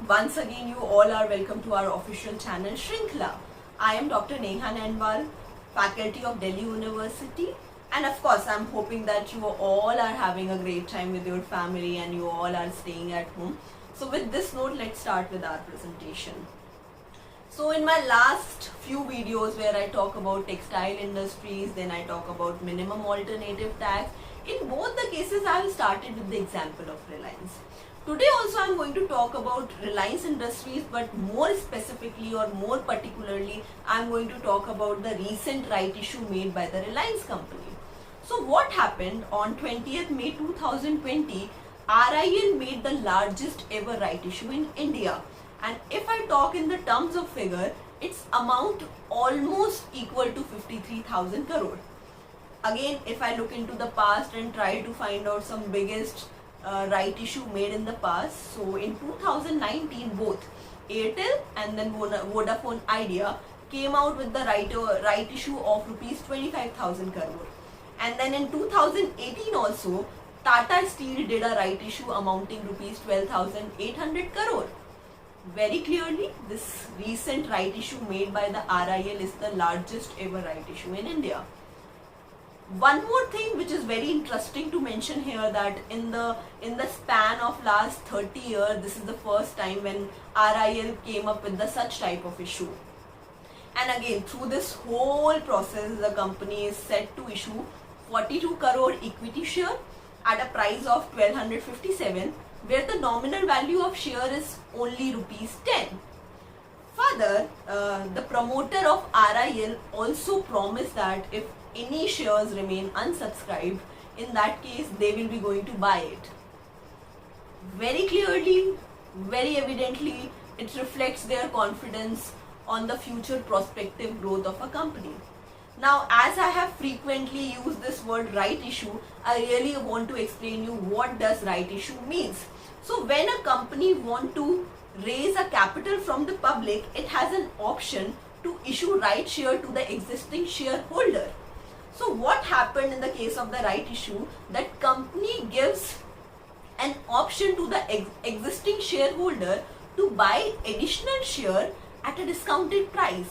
Once again, you all are welcome to our official channel Shrinkla. I am Dr. Neha Nanwal, faculty of Delhi University, and of course, I'm hoping that you all are having a great time with your family and you all are staying at home. So, with this note, let's start with our presentation. So, in my last few videos where I talk about textile industries, then I talk about minimum alternative tax, in both the cases I have started with the example of Reliance. Today also I am going to talk about Reliance Industries, but more specifically or more particularly I am going to talk about the recent right issue made by the Reliance company. So what happened on 20th May 2020, RIL made the largest ever right issue in India, and if I talk in the terms of figure, its amount almost equal to 53,000 crore. Again, if I look into the past and try to find out some biggest right issue made in the past, so in 2019 both Airtel and then Vodafone Idea came out with the right issue of rupees 25,000 crore, and then in 2018 also Tata Steel did a right issue amounting rupees 12,800 crore. Very clearly, this recent right issue made by the RIL is the largest ever right issue in India. One more thing which is very interesting to mention here, that in the span of last 30 years, this is the first time when RIL came up with the such type of issue. And again, through this whole process, the company is set to issue 42 crore equity share at a price of 1257, where the nominal value of share is only rupees 10. Further, the promoter of RIL also promised that if any shares remain unsubscribed, in that case they will be going to buy it. Very clearly, very evidently, it reflects their confidence on the future prospective growth of a company. Now, as I have frequently used this word right issue, I really want to explain you what does right issue means. So when a company want to raise a capital from the public, it has an option to issue right share to the existing shareholder. So what happened in the case of the right issue, that company gives an option to the existing shareholder to buy additional share at a discounted price.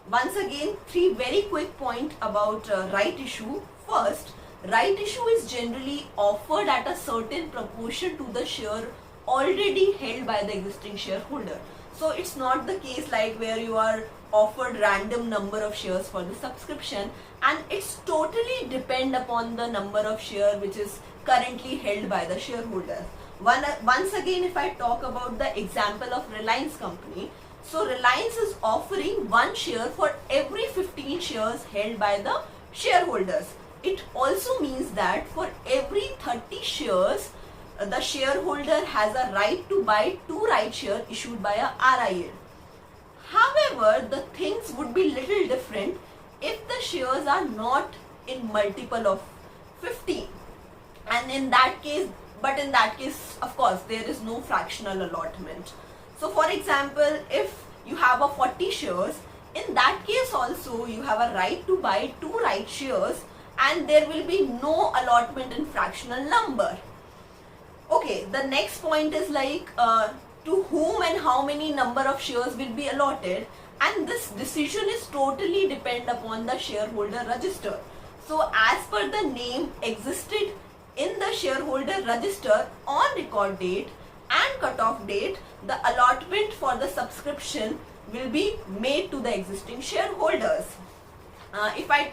Once again, three very quick points about right issue. First, right issue is generally offered at a certain proportion to the share already held by the existing shareholder. So it's not the case like where you are offered random number of shares for the subscription, and it's totally depend upon the number of share which is currently held by the shareholder. Once again, if I talk about the example of Reliance company, so Reliance is offering one share for every 15 shares held by the shareholders. It also means that for every 30 shares, the shareholder has a right to buy 2 right shares issued by a RIL. However, the things would be little different if the shares are not in multiple of 15, and in that case, of course, there is no fractional allotment. So for example, if you have a 40 shares, in that case also you have a right to buy 2 right shares, and there will be no allotment in fractional number. Okay, the next point is like to whom and how many number of shares will be allotted, and this decision is totally depend upon the shareholder register. So as per the name existed in the shareholder register on record date and cutoff date, the allotment for the subscription will be made to the existing shareholders. If I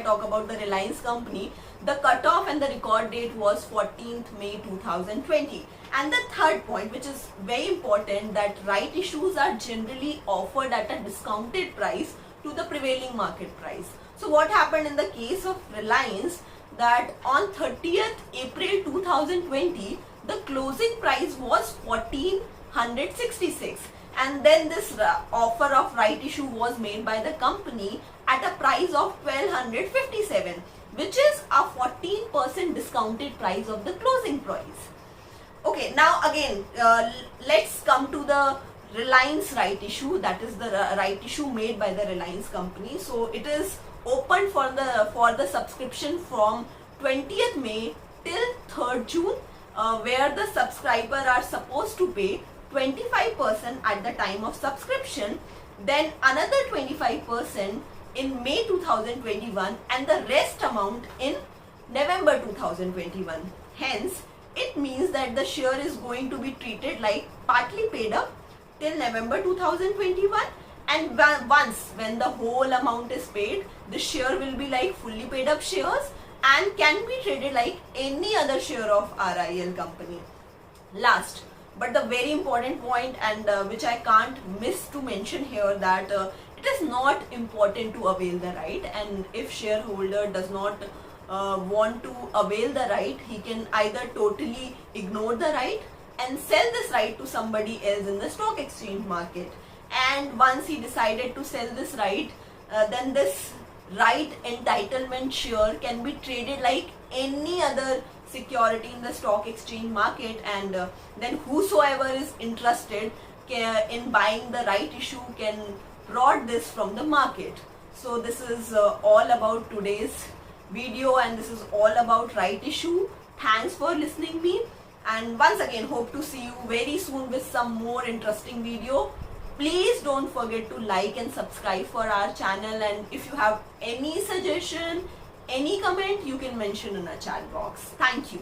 talk about the Reliance company, the cutoff and the record date was 14th May 2020. And the third point, which is very important, that right issues are generally offered at a discounted price to the prevailing market price. So what happened in the case of Reliance, that on 30th April 2020, the closing price was 1466, and then this offer of right issue was made by the company at a price of 1257, which is a 14% discounted price of the closing price. Okay, now again, let's come to the Reliance right issue, that is the right issue made by the Reliance company. So it is open for the subscription from 20th May till 3rd June, where the subscriber are supposed to pay 25% at the time of subscription, then another 25% in May 2021, and the rest amount in November 2021. Hence, it means that the share is going to be treated like partly paid up till November 2021, and once when the whole amount is paid, the share will be like fully paid up shares and can be traded like any other share of RIL company. Last but the very important point, and which I can't miss to mention here, that it is not important to avail the right, and if shareholder does not want to avail the right, he can either totally ignore the right and sell this right to somebody else in the stock exchange market. And once he decided to sell this right, then this right entitlement share can be traded like any other security in the stock exchange market, and then whosoever is interested in buying the right issue can prod this from the market. So this is all about today's video, and this is all about right issue. Thanks for listening me, and once again hope to see you very soon with some more interesting video. Please don't forget to like and subscribe for our channel, and if you have any suggestion, any comment, you can mention in a chat box. Thank you.